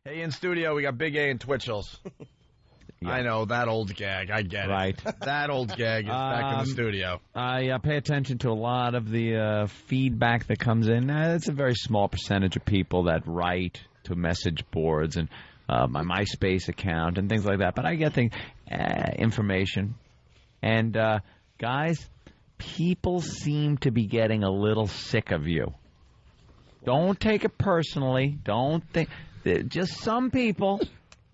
Hey, in studio, we got Big A and Twitchels. Yeah. I know, that old gag. I get it. Right. That old gag is back in the studio. I pay attention to a lot of the feedback that comes in. It's a very small percentage of people that write to message boards and my MySpace account and things like that. But I get the information. And, guys, people seem to be getting a little sick of you. Don't take it personally. Don't think. Just some people.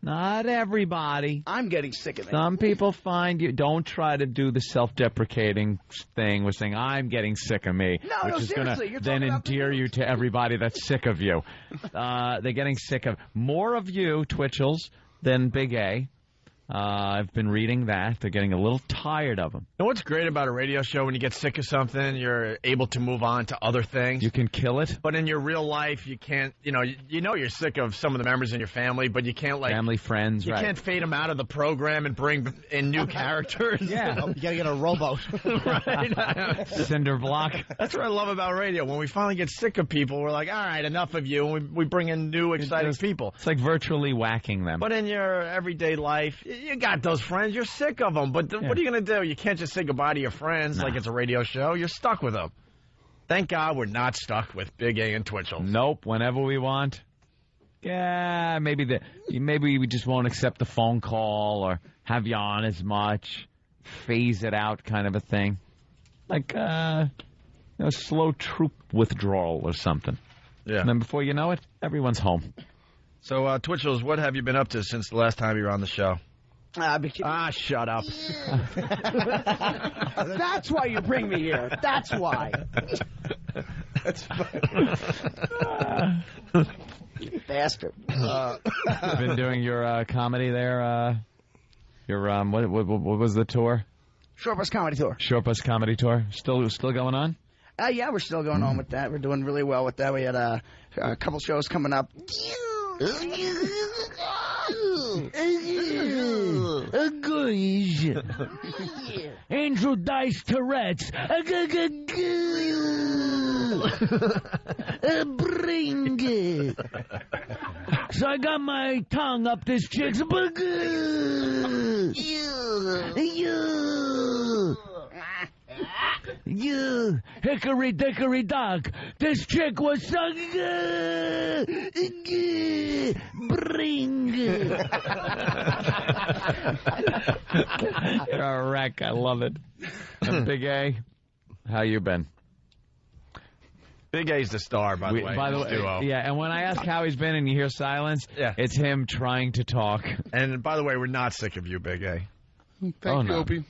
Not everybody. I'm getting sick of it. Some people find you. Don't try to do the self-deprecating thing with saying, I'm getting sick of me. No, which is going to then endear you to everybody that's sick of you. They're getting sick of more of you, Twitchels, than Big A. I've been reading that. They're getting a little tired of them. You know what's great about a radio show? When you get sick of something, you're able to move on to other things. You can kill it. But in your real life, you can't, you know you're sick of some of the members in your family, but you can't, family, friends, you can't fade them out of the program and bring in new characters. Yeah. You got to get a rowboat. Right? Cinder block. That's what I love about radio. When we finally get sick of people, we're like, all right, enough of you, and we bring in new, exciting people. It's like virtually whacking them. But in your everyday life, you got those friends. You're sick of them. But what are you going to do? You can't just say goodbye to your friends like it's a radio show. You're stuck with them. Thank God we're not stuck with Big A and Twitchels. Nope. Whenever we want. Yeah, maybe we just won't accept the phone call or have you on as much. Phase it out kind of a thing. Like slow troop withdrawal or something. Yeah. And then before you know it, everyone's home. So, Twitchels, what have you been up to since the last time you were on the show? Shut up. That's why you bring me here. That's why. That's you bastard. Been doing your comedy there. Your what was the tour? Short Bus Comedy Tour. Short Bus Comedy Tour. Still going on? Yeah, we're still going on with that. We're doing really well with that. We had a couple shows coming up. Andrew Dice Tourette's. Bring it. So I got my tongue up this chick's. You hickory dickory dock. This chick was bring. You're a wreck. I love it. Big A, how you been? Big A's the star, by the way. Duo. Yeah, and when I ask how he's been and you hear silence, it's him trying to talk. And by the way, we're not sick of you, Big A. Thank you, Opie.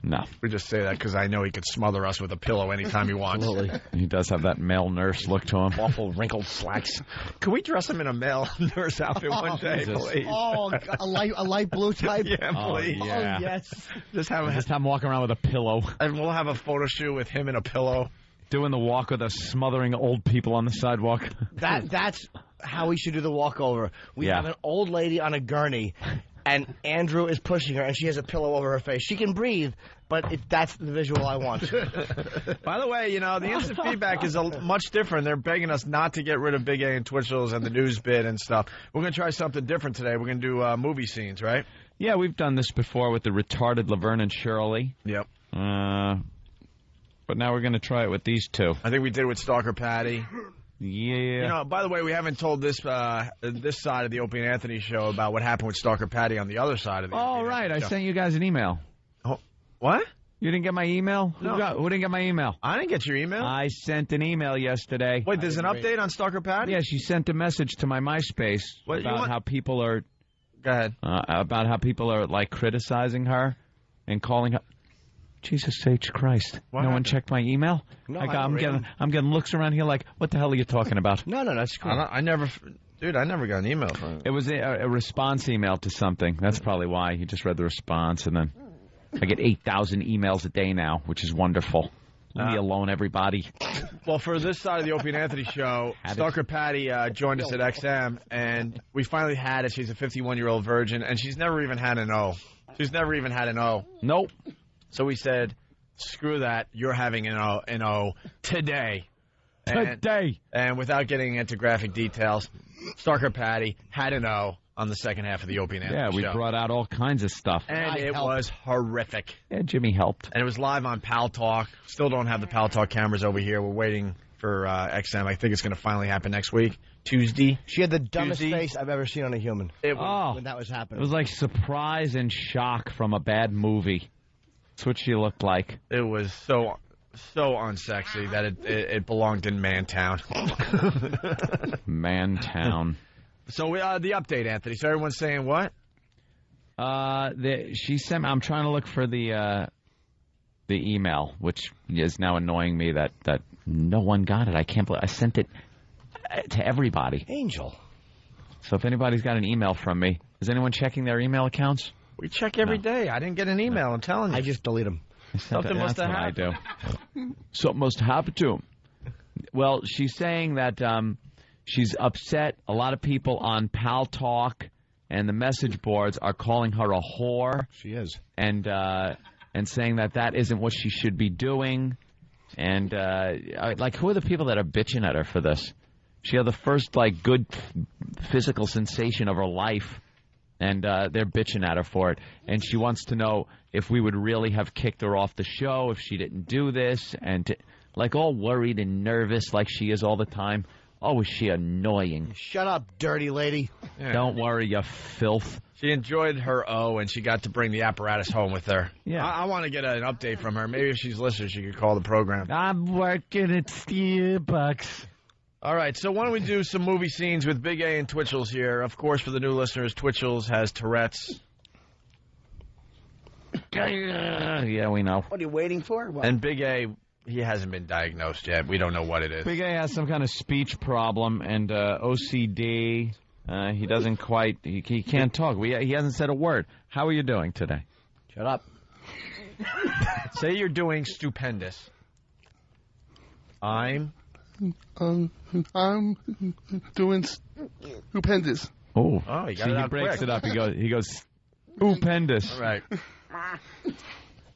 No. We just say that because I know he could smother us with a pillow anytime he wants. Absolutely. He does have that male nurse look to him. Awful wrinkled slacks. Can we dress him in a male nurse outfit one day, please? Oh, a light blue type? Yeah, please. Oh, yeah. Oh, yes. Just have him walking around with a pillow. And we'll have a photo shoot with him in a pillow. Doing the walk with us, smothering old people on the sidewalk. That's how we should do the walkover. We have an old lady on a gurney, and Andrew is pushing her, and she has a pillow over her face. She can breathe, but that's the visual I want. By the way, the instant feedback is much different. They're begging us not to get rid of Big A and Twitchels and the news bit and stuff. We're going to try something different today. We're going to do movie scenes, right? Yeah, we've done this before with the retarded Laverne and Shirley. Yep. But now we're going to try it with these two. I think we did it with Stalker Patty. Yeah. By the way, we haven't told this side of the Opie and Anthony show about what happened with Stalker Patty on the other side of the Oh, right. I sent you guys an email. Oh, what? You didn't get my email? No. Who didn't get my email? I didn't get your email. I sent an email yesterday. Wait, there's an update on Stalker Patty? Yeah, she sent a message to my MySpace about how people are... Go ahead. About how people are, criticizing her and calling her... Jesus H. Christ. What no one happened? checked my email? No, I'm getting looks around here like, what the hell are you talking about? No, that's cool. I never got an email from It was a response email to something. That's probably why. He just read the response, and then I get 8,000 emails a day now, which is wonderful. Leave me alone, everybody. Well, for this side of the Opie and Anthony show, Stalker Patty joined us at XM, and we finally had it. She's a 51-year-old virgin, and she's never even had an O. Nope. So we said, screw that. You're having an O today. Today. And without getting into graphic details, Starker Patty had an O on the second half of the Opie and Anthony Yeah, we show. brought out all kinds of stuff. And it was horrific. Yeah, Jimmy helped. And it was live on Pal Talk. Still don't have the Pal Talk cameras over here. We're waiting for XM. I think it's going to finally happen next week, Tuesday. She had the dumbest face I've ever seen on a human. When that was happening. It was like surprise and shock from a bad movie. That's what she looked like. It was so unsexy that it belonged in Mantown. Mantown. So the update, Anthony. So everyone's saying what? She sent. I'm trying to look for the email, which is now annoying me that no one got it. I can't believe I sent it to everybody. Angel. So if anybody's got an email from me, is anyone checking their email accounts? We check every day. I didn't get an email. I'm telling you. I just delete them. Something must have happened. I do. Something must have happened to him. Well, she's saying that she's upset. A lot of people on Pal Talk and the message boards are calling her a whore. She is. And saying that isn't what she should be doing. And, who are the people that are bitching at her for this? She had the first, good physical sensation of her life, and they're bitching at her for it. And she wants to know if we would really have kicked her off the show if she didn't do this, and, all worried and nervous like she is all the time. Oh, is she annoying. Shut up, dirty lady. Yeah. Don't worry, you filth. She enjoyed her O, and she got to bring the apparatus home with her. Yeah. I want to get an update from her. Maybe if she's listening, she could call the program. I'm working at Starbucks. All right, so why don't we do some movie scenes with Big A and Twitchels here. Of course, for the new listeners, Twitchels has Tourette's. Yeah, we know. What are you waiting for? What? And Big A, he hasn't been diagnosed yet. We don't know what it is. Big A has some kind of speech problem and OCD. He doesn't quite, he can't talk. He hasn't said a word. How are you doing today? Shut up. Say you're doing stupendous. I'm doing stupendous. Oh, he got it out breaks quick. it up. He goes stupendous. All right.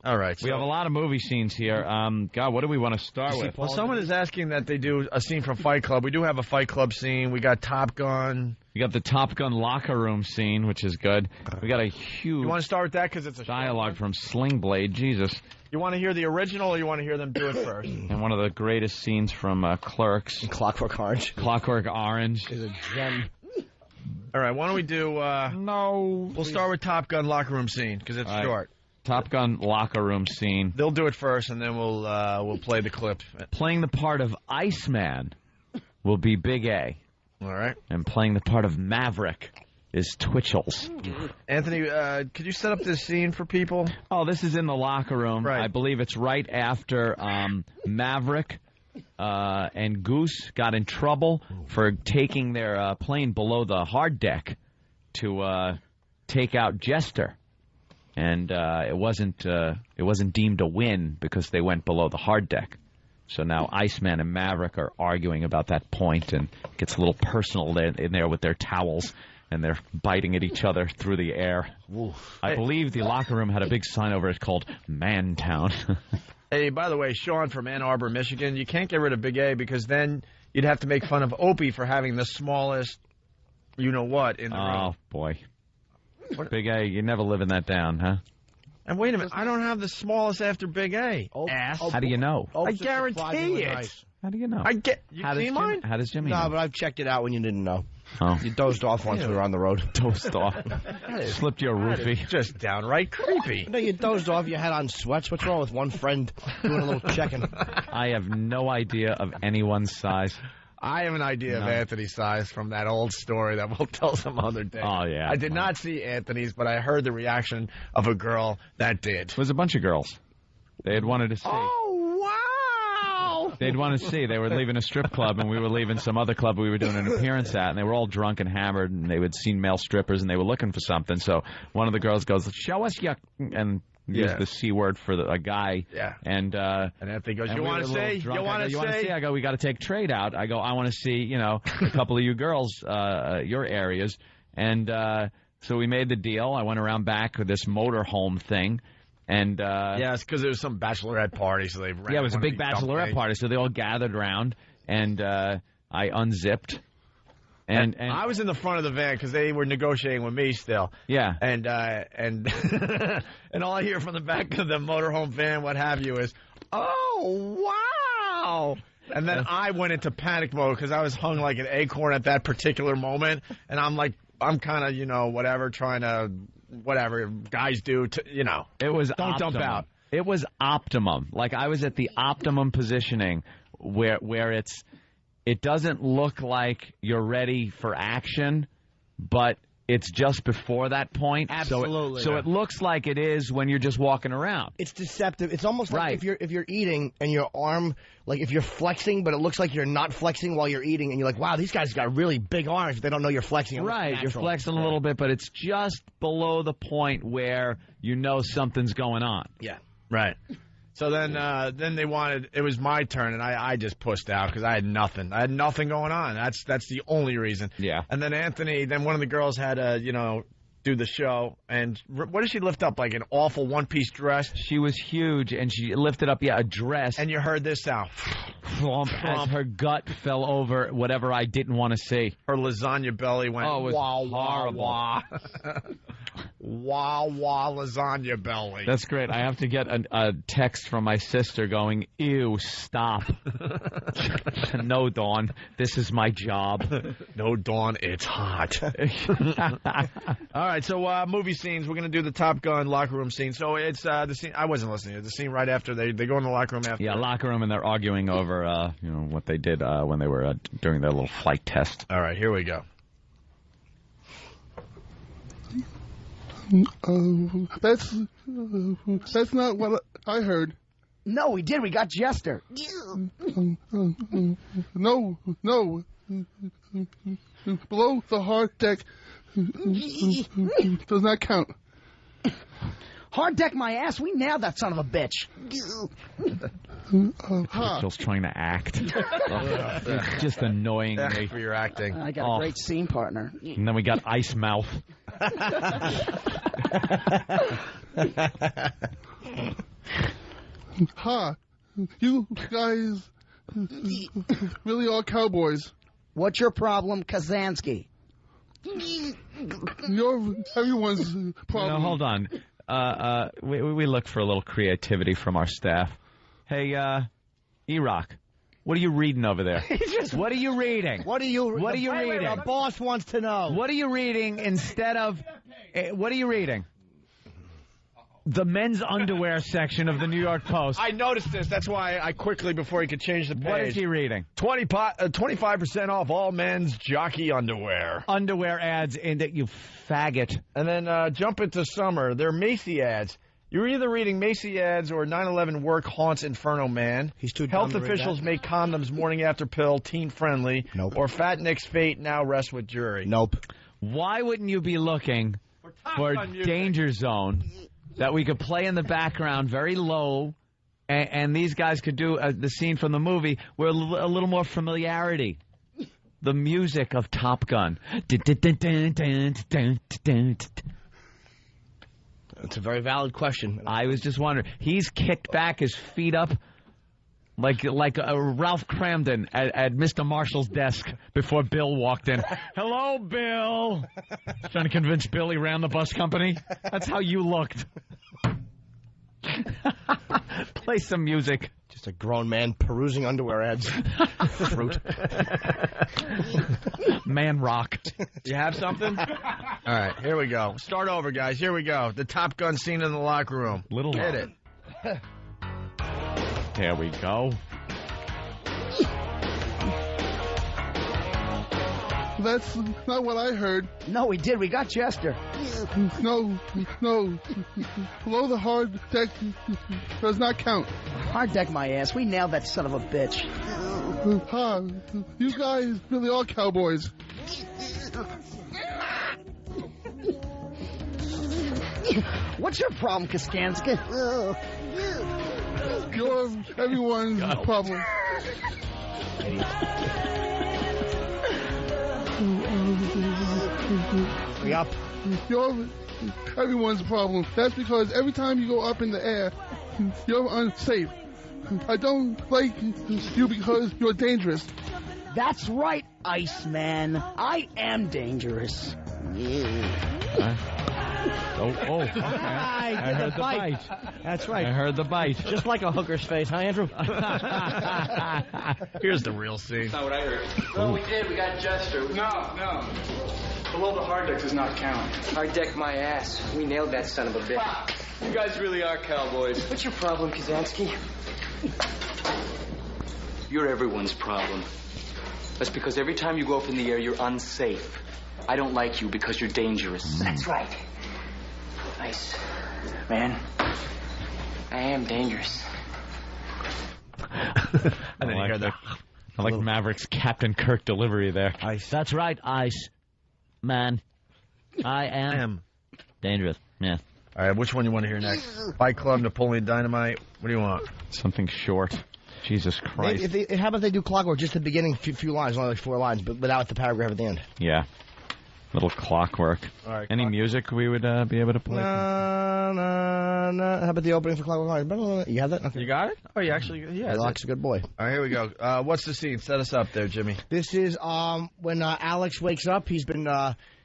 All right. We have a lot of movie scenes here. God, what do we want to start with? Well, someone is asking that they do a scene from Fight Club. We do have a Fight Club scene. We got Top Gun. We got the Top Gun locker room scene, which is good. We got a huge You want to start with that because it's a dialogue from Sling Blade. Jesus. You want to hear the original or you want to hear them do it first? And one of the greatest scenes from Clerks. Clockwork Orange. Clockwork Orange. Is a gem. All right, why don't we do... No. We'll start with Top Gun locker room scene because it's short. Top Gun locker room scene. They'll do it first, and then we'll play the clip. Playing the part of Iceman will be Big A. All right. And playing the part of Maverick is Twitchels. Anthony, could you set up this scene for people? Oh, this is in the locker room. Right. I believe it's right after Maverick and Goose got in trouble for taking their plane below the hard deck to take out Jester. And it wasn't deemed a win because they went below the hard deck. So now Iceman and Maverick are arguing about that point, and it gets a little personal in there with their towels, and they're biting at each other through the air. Oof. I believe the locker room had a big sign over it called Mantown. Hey, by the way, Sean from Ann Arbor, Michigan, you can't get rid of Big A because then you'd have to make fun of Opie for having the smallest you-know-what in the room. Oh, boy. Big A, you're never living that down, huh? And wait a minute, I don't have the smallest after Big A. Ass. How do you know? I guarantee it. Nice. How do you know? You seen mine? How does Jimmy know? No, but I've checked it out when you didn't know. Oh. You dozed off once we were on the road. Dozed off. Slipped your roofie. Just downright creepy. No, you dozed off. You had on sweats. What's wrong with one friend doing a little checking? I have no idea of anyone's size. I have an idea of Anthony's size from that old story that we'll tell some other day. Oh, yeah. I did not see Anthony's, but I heard the reaction of a girl that did. It was a bunch of girls. They had wanted to see. Oh, wow! They'd want to see. They were leaving a strip club, and we were leaving some other club we were doing an appearance at, and they were all drunk and hammered, and they had seen male strippers, and they were looking for something. So one of the girls goes, "Show us your..." and used the C word for a guy. Yeah. And Anthony goes, "You want to say? You want to say?" I go, "We got to take trade out." I go, "I want to see, a couple of you girls, your areas." And so we made the deal. I went around back with this motorhome thing. And it's because it was some bachelorette party, so they ran. Yeah, it was a big bachelorette party, so they all gathered around, and I unzipped And I was in the front of the van because they were negotiating with me still. Yeah. And and all I hear from the back of the motorhome van, what have you, is, "Oh, wow." And then I went into panic mode because I was hung like an acorn at that particular moment. And I'm kind of, whatever, trying to, whatever guys do, It was don't optimum. dump out. It was optimum. Like, I was at the optimum positioning where it doesn't look like you're ready for action, but it's just before that point. Absolutely. So it looks like it is when you're just walking around. It's deceptive. It's almost like Right. if you're eating and your arm, like if you're flexing, but it looks like you're not flexing while you're eating, and you're like, wow, these guys got really big arms. But they don't know you're flexing. It looks Right, you're natural. flexing a little bit, but it's just below the point where you know something's going on. Yeah. Right. So then they wanted, it was my turn, and I just pushed out because I had nothing. I had nothing going on. That's the only reason. Yeah. And then then one of the girls had to, do the show. And what did she lift up? Like an awful one-piece dress? She was huge, and she lifted up, a dress. And you heard this sound. Flump, as her gut fell over whatever I didn't want to see. Her lasagna belly went, Oh, it was wah, wah, horrible. wah. Wah, wah, lasagna belly. That's great. I have to get a text from my sister going, ew, stop. No, Dawn, this is my job. No, Dawn, it's hot. All right, so movie scenes. We're going to do the Top Gun locker room scene. So it's the scene. I wasn't listening. The scene right after they go in the locker room after. Yeah, locker room, and they're arguing over, what they did when they were during their little flight test. All right, here we go. That's not what I heard. No, we did. We got Jester. No. Below the hard deck does not count. Hard deck my ass. We nailed that son of a bitch. Twitchels trying to act. It's just annoying me. For your acting. I got a great scene partner. And then we got Ice Mouth. Ha! You guys really are cowboys. What's your problem, Kazansky? You're everyone's problem. No, hold on. We look for a little creativity from our staff. Hey, E-Rock, what are you reading over there? What are you reading? What are you reading? The boss wants to know. What are you reading instead of... what are you reading? The men's underwear section of the New York Post. I noticed this. That's why I quickly, before he could change the page. What is he reading? 25% off all men's jockey underwear. Underwear ads in it, you faggot. And then jump into summer. They're Macy ads. You're either reading Macy ads or 9/11 work haunts Inferno Man. He's too dumb Health to read officials that. make condoms morning after pill teen friendly. Nope. Or Fat Nick's fate now rests with jury. Nope. Why wouldn't you be looking for Danger Zone that we could play in the background very low, and these guys could do the scene from the movie with a little more familiarity? The music of Top Gun. It's a very valid question. I was just wondering. He's kicked back his feet up like Ralph Cramden at Mr. Marshall's desk before Bill walked in. Hello, Bill. Trying to convince Bill he ran the bus company. That's how you looked. Play some music. Just a grown man perusing underwear ads. Fruit. Man rock. You have something? All right, here we go. Start over, guys. Here we go. The Top Gun scene in the locker room. Little Get it. There we go. That's not what I heard. No, we did. We got Jester. No. Below the hard deck does not count. Hard deck my ass. We nailed that son of a bitch. Ha! You guys really are cowboys. What's your problem, Kazansky? You're everyone's problem. Yup. You're everyone's problem. That's because every time you go up in the air, you're unsafe. I don't like you because you're dangerous. That's right, Iceman. I am dangerous. Oh, okay. I heard the bite. That's right. I heard the bite. Just like a hooker's face, huh, Andrew? Here's the real scene. That's not what I heard. Well, we did. We got Jester. No. Below the hard deck does not count. Hard deck my ass. We nailed that son of a bitch. Wow. You guys really are cowboys. What's your problem, Kazansky? You're everyone's problem. That's because every time you go up in the air, you're unsafe. I don't like you because you're dangerous. That's right. Nice. Man, I am dangerous. I didn't hear that. I like Maverick's Captain Kirk delivery there. That's right, Ice Man. I am dangerous. Yeah. All right, which one you want to hear next? Fight Club, Napoleon Dynamite. What do you want? Something short. Jesus Christ. How about they do Clockwork, just the beginning, few lines, only like 4 lines, but without the paragraph at the end? Yeah. Little Clockwork. All right, Any music we would be able to play? How about the opening for Clockwork? You have that? Okay. You got it? Oh, you actually, yeah. Alex is a good boy. All right, here we go. What's the scene? Set us up there, Jimmy. This is when Alex wakes up. He's been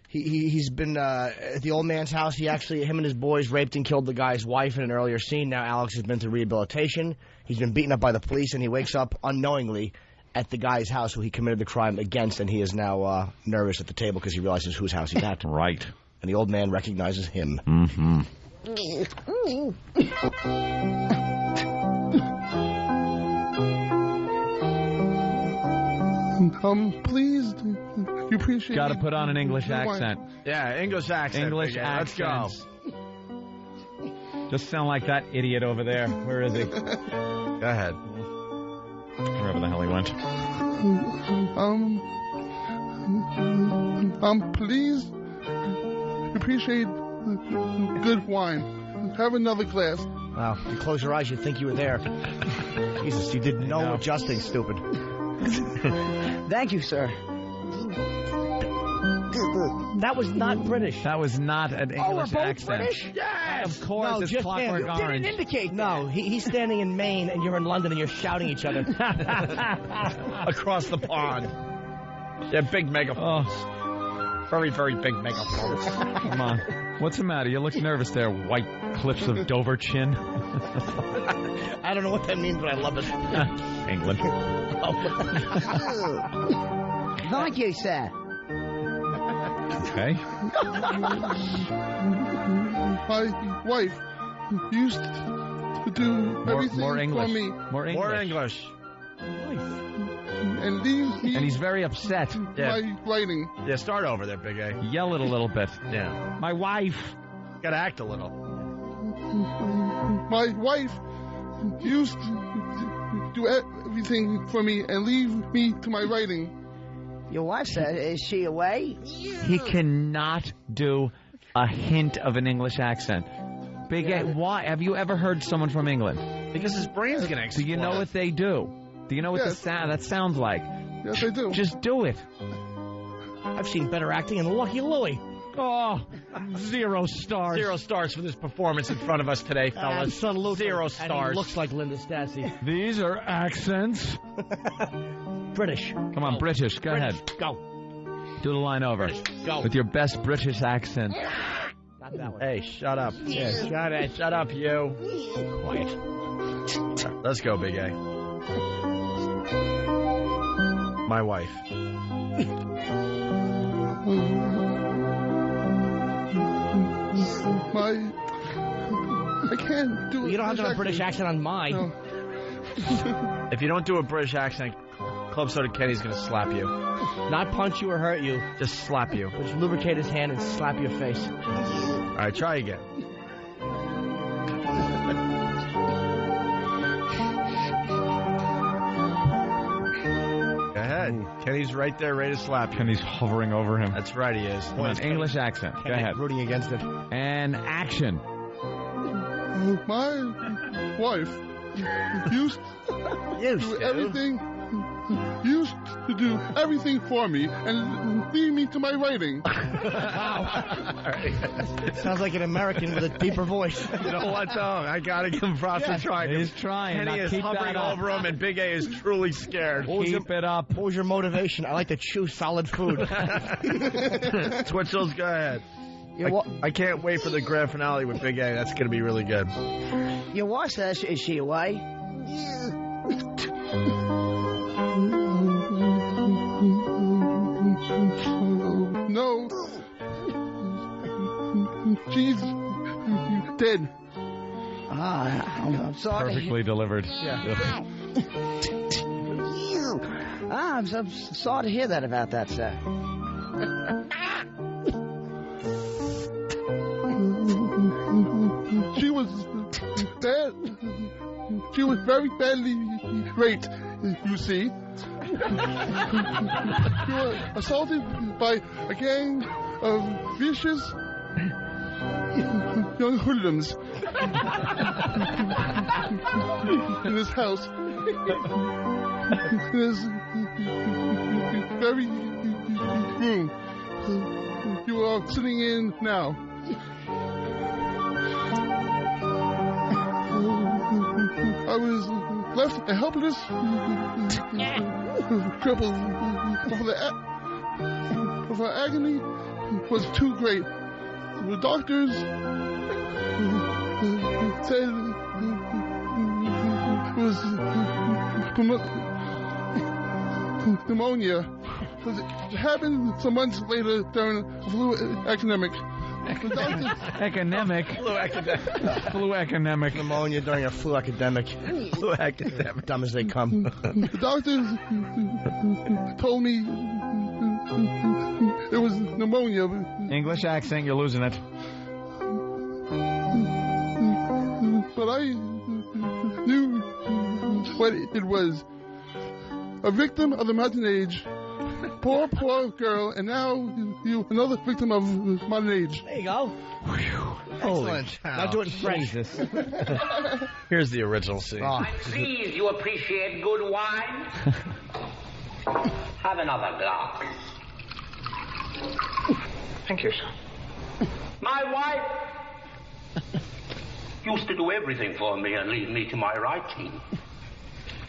he's been at the old man's house. Him and his boys raped and killed the guy's wife in an earlier scene. Now Alex has been through rehabilitation. He's been beaten up by the police, and he wakes up unknowingly at the guy's house who he committed the crime against, and he is now nervous at the table because he realizes whose house he's at. Right. And the old man recognizes him. Mm-hmm. Please, you appreciate. Got to put on an English accent. Yeah, English accent. English again. Let's go. accents. Just sound like that idiot over there. Where is he? Go ahead. Wherever the hell he went. Please, appreciate good wine. Have another glass. Wow. If you close your eyes, you'd think you were there. Jesus, you did no adjusting, stupid. Thank you, sir. That was not British. That was not an English we're both accent. British? Of course, No, it's just Clockwork him. Orange. Didn't indicate No, he's standing in Maine, and you're in London, and you're shouting each other. Across the pond. Yeah, big megaphone. Oh, Very, very big megaphone. come on. What's the matter? You look nervous there, white cliffs of Dover chin. I don't know what that means, but I love it. England. Thank you, sir. Okay. My wife used to do everything More for English. me More English. More English. and leave me And he's very upset. Yeah. my writing. Yeah, start over there, Big A. Yell it a little bit. Yeah. My wife. Gotta act a little. My wife used to do everything for me and leave me to my writing. Your wife said, is she away? He cannot do a hint of an English accent. Big A, why? Have you ever heard someone from England? Because his brain's gonna Do explode. you know what they do? Do you know what Yes. that sounds like? Yes, I do. Just do it. I've seen better acting in Lucky Louie. Oh, 0 stars. 0 stars for this performance in front of us today, fellas. Absolutely. 0 And stars. he looks like Linda Stassi. These are accents. British. Come on, British. Go ahead. Go. Do the line over. Go. With your best British accent. Not that one. Hey, shut up. Yeah, shut it. Shut up, you. Quiet. Let's go, Big A. My wife. I can't do it. You don't have to have a British accent on mine. No. If you don't do a British accent, Club Soda Kenny's gonna slap you. Not punch you or hurt you. Just slap you. But just lubricate his hand and slap your face. All right, try again. Go ahead. Kenny's right there, ready to slap you. Kenny's hovering over him. That's right, he is. Come on, English accent. Go ahead. Rooting against it. And action. My wife used to do everything used to do everything for me and leave me to my writing. Sounds like an American with a deeper voice. You know what, though? I got to give him props for trying. He's trying. Kenny Now is keep hovering that up. over him, and Big A is truly scared. Keep it up. What was your motivation? I like to chew solid food. Twitchels, go ahead. I can't wait for the grand finale with Big A. That's going to be really good. Your wife says, is she away? No. She's dead. I'm sorry. Perfectly delivered. I'm so sorry to hear that about that, sir. She was bad. She was very badly raped, you see. She was assaulted by a gang of vicious young hoodlums in this house. In this very room you are sitting in now. I was left helpless, crippled, for the agony was too great. The doctors said it was pneumonia. It happened some months later during a flu epidemic. Flu epidemic. Pneumonia during a flu epidemic. Flu epidemic. Dumb as they come. The doctors told me it was pneumonia. English accent, you're losing it. But I knew what it was. A victim of the modern age. Poor girl, and now you another victim of modern age. There you go. Excellent. Now do it in French. Here's the original scene. Oh. I'm pleased you appreciate good wine. Have another glass. Thank you, sir. My wife used to do everything for me and leave me to my writing.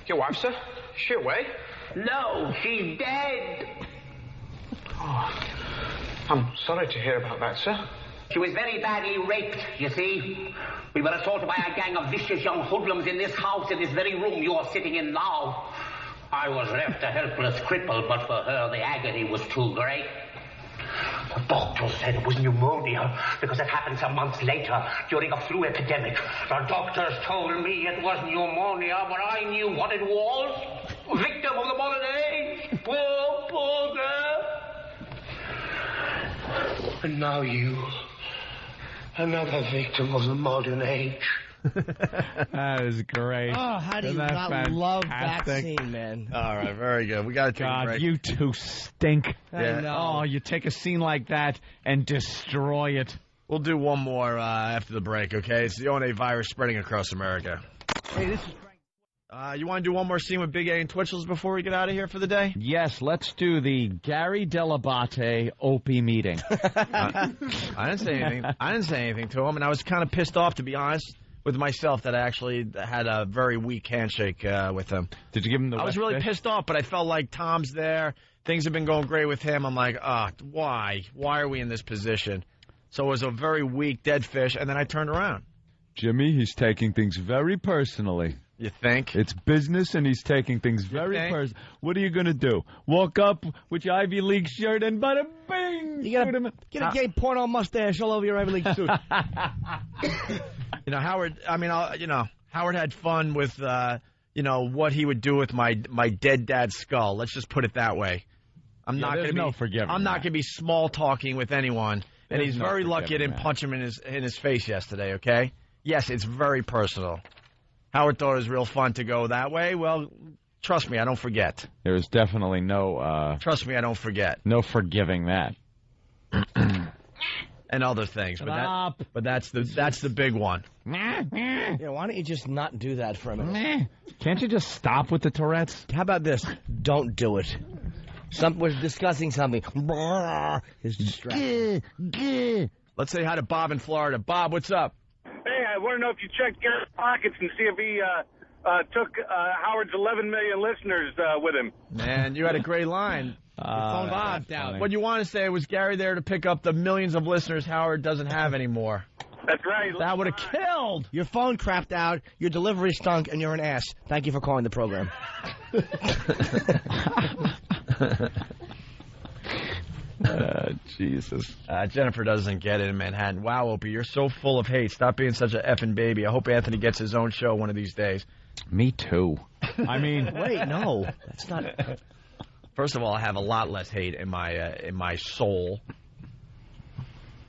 Your wife, sir? Is she away? No, she's dead. Oh, I'm sorry to hear about that, sir. She was very badly raped, you see. We were assaulted by a gang of vicious young hoodlums in this house, in this very room you are sitting in now. I was left a helpless cripple, but for her the agony was too great. The doctor said it was pneumonia because it happened some months later during a flu epidemic. The doctors told me it was pneumonia, but I knew what it was. Victim of the modern age. Poor girl. And now you. Another victim of the modern age. That is great. Oh, how do you not love that scene, man? All right, very good. We got to take a break. You two stink. I know. Oh, you take a scene like that and destroy it. We'll do one more after the break, okay? It's the O&A virus spreading across America. Hey, this is Frank. You want to do one more scene with Big A and Twitchels before we get out of here for the day? Yes, let's do the Gary Delabate Opie meeting. I didn't say anything. I didn't say anything to him, and I was kind of pissed off, to be honest, with myself that I actually had a very weak handshake with him. Did you give him the I was really pissed off, but I felt like Tom's there. Things have been going great with him. I'm like, why? Why are we in this position? So it was a very weak dead fish, and then I turned around. Jimmy, he's taking things very personally. You think? It's business, and he's taking things very personal. What are you going to do? Walk up with your Ivy League shirt and bada bing! You get a gay porno mustache all over your Ivy League suit. Howard, Howard had fun with, what he would do with my dead dad's skull. Let's just put it that way. I'm not going to be small talking with anyone. And he's very lucky I didn't punch him in his face yesterday, okay? Yes, it's very personal. Howard thought it was real fun to go that way. Well, trust me, I don't forget. There was definitely no... Trust me, I don't forget. No forgiving that. and other things. Stop. But that's the big one. Yeah, why don't you just not do that for a minute? Can't you just stop with the Tourette's? How about this? Don't do it. We're discussing something. Is distracting. Let's say hi to Bob in Florida. Bob, what's up? Hey, I want to know if you checked Garrett's pockets and see if he took Howard's 11 million listeners with him. Man, you had a great line. Bob down. What you want to say was Gary there to pick up the millions of listeners Howard doesn't have anymore. That's right. That would have killed. Your phone crapped out, your delivery stunk, and you're an ass. Thank you for calling the program. Jesus. Jennifer doesn't get it in Manhattan. Wow, Opie, you're so full of hate. Stop being such a effing baby. I hope Anthony gets his own show one of these days. Me too. I mean, wait, no, that's not. First of all, I have a lot less hate in my soul.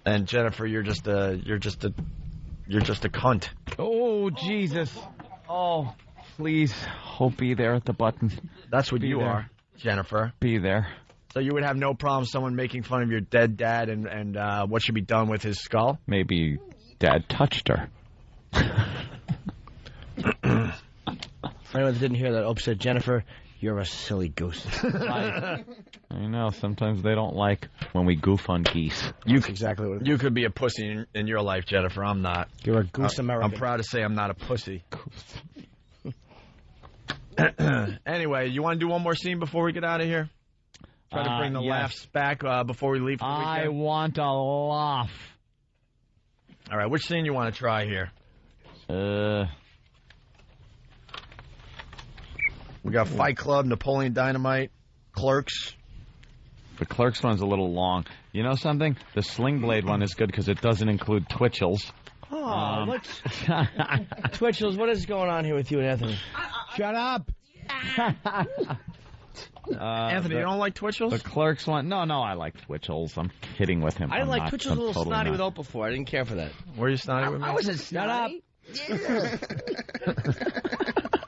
And Jennifer, you're just a cunt. oh, Jesus. Oh, please. Opie there at the button. That's what Be you there. are, Jennifer. Be there. So you would have no problem someone making fun of your dead dad and what should be done with his skull? Maybe Dad touched her. For anyone that didn't hear that, Opie said, Jennifer, you're a silly goose. I know. Sometimes they don't like when we goof on geese. That's exactly what it is. You could be a pussy in your life, Jennifer. I'm not. You're a goose American. I'm proud to say I'm not a pussy. Anyway, you want to do one more scene before we get out of here? Try to bring the yes. laughs back before we leave for the I weekend. want a laugh. All right, which scene you want to try here? We got Fight Club, Napoleon Dynamite, Clerks. The Clerks one's a little long. You know something? The Sling Blade one is good because it doesn't include Twitchels. Oh, let's... Twitchels, what is going on here with you and Anthony? Shut up. Anthony, you don't like Twitchels? The Clerks one? No, I like Twitchels. I'm kidding with him. I didn't I'm like not. Twitchels a little Totally snotty not. with Opal before. I didn't care for that. Were you snotty with me? I wasn't snotty.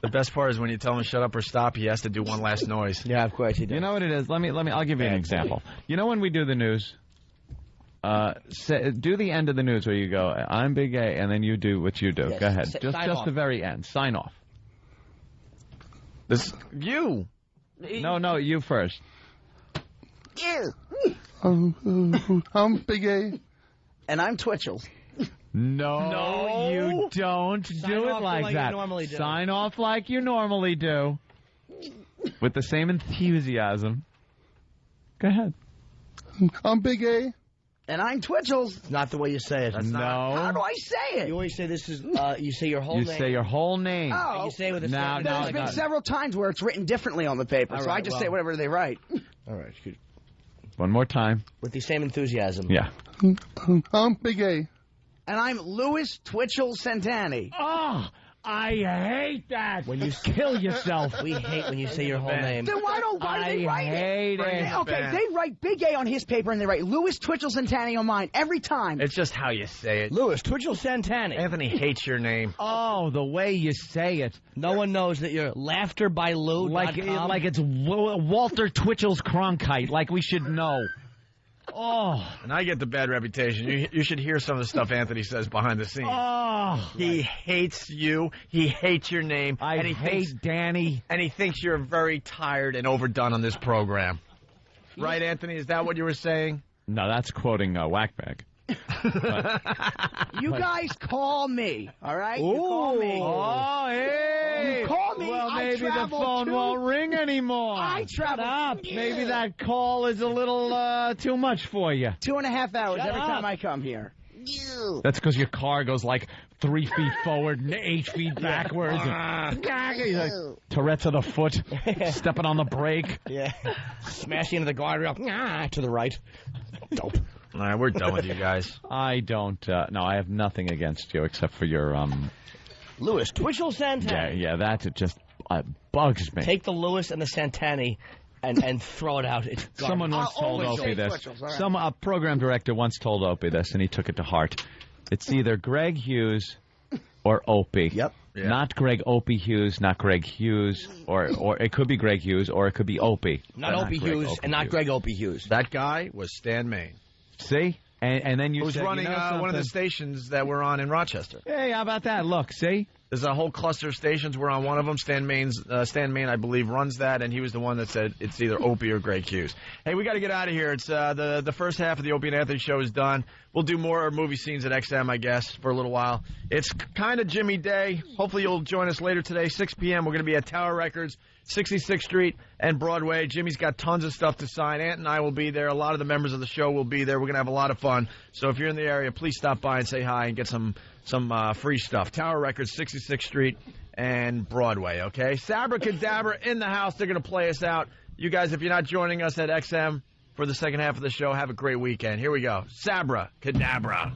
The best part is when you tell him to shut up or stop, he has to do one last noise. Yeah, of course he did. You know what it is? I'll give you an example. You know when we do the news? Do the end of the news where you go, I'm Big A, and then you do what you do. Yes. Go ahead. Sign Just off. the very end. Sign off. You. No, you first. I'm Big A. And I'm Twitchels. No, you don't do it off like like you that. normally do. Sign off like you normally do. With the same enthusiasm. Go ahead. I'm Big A. And I'm Twitchels. It's not the way you say it. How do No. I say it? You always say this is, you say your whole You name. say your whole name. Oh. And you say it with a Now, standard now, There's been no. several times where it's written differently on the paper, All so I right, just well. say whatever they write. All right, good. One more time. With the same enthusiasm. Yeah. I'm Big A. And I'm Louis Twitchell Santani. Oh, I hate that. When you kill yourself. We hate when you say your whole name. Then why do they write hate it. Okay, they write Big A on his paper and they write Louis Twitchell Santani on mine every time. It's just how you say it. Louis, Twitchell Santani. Anthony hates your name. Oh, the way you say it. No one knows that you're Laughter by Lou. Like it's Walter Twitchell's Cronkite. Like we should know. Oh. And I get the bad reputation. You should hear some of the stuff Anthony says behind the scenes. Oh. He hates you. He hates your name. I and he hate thinks, Danny. And he thinks you're very tired and overdone on this program. Right, Anthony? Is that what you were saying? No, that's quoting Whackbag. You guys call me, all right? You call me. Oh, hey. You call me. Well, I maybe the travel phone too. won't ring anymore. I travel. Shut up. Maybe that call is a little too much for you. 2.5 hours Shut every up. time I come here. That's because your car goes like 3 feet forward and 8 feet backwards. Tourette's of the foot, stepping on the brake. Yeah. Smashing into the guardrail. To the right. Dope. All right, we're done with you guys. I don't. No, I have nothing against you except for your Louis, Twitchell Santani. Yeah, that just bugs me. Take the Louis and the Santani and throw it out. It's garbage. Someone once told always Opie say this. Twitchell's, all right. A program director once told Opie this, and he took it to heart. It's either Greg Hughes or Opie. Yep. Yeah. Not Greg Opie Hughes, not Greg Hughes, or it could be Greg Hughes, or it could be Opie. Not but Opie Greg Hughes and not Hughes. Greg Opie Hughes. That guy was Stan Main. See? And then you who's said, running you know one of the something? stations that we're on in Rochester. Hey, how about that? Look, see? There's a whole cluster of stations. We're on one of them. Stan Main, I believe, runs that, and he was the one that said it's either Opie or Greg Hughes. Hey, we got to get out of here. It's the first half of the Opie and Anthony show is done. We'll do more movie scenes at XM, I guess, for a little while. It's kind of Jimmy Day. Hopefully you'll join us later today, 6 p.m. We're going to be at Tower Records, 66th Street and Broadway. Jimmy's got tons of stuff to sign. Ant and I will be there. A lot of the members of the show will be there. We're going to have a lot of fun. So if you're in the area, please stop by and say hi and get some free stuff. Tower Records, 66th Street and Broadway, okay? Sabra Cadabra in the house. They're going to play us out. You guys, if you're not joining us at XM for the second half of the show, have a great weekend. Here we go. Sabra Cadabra.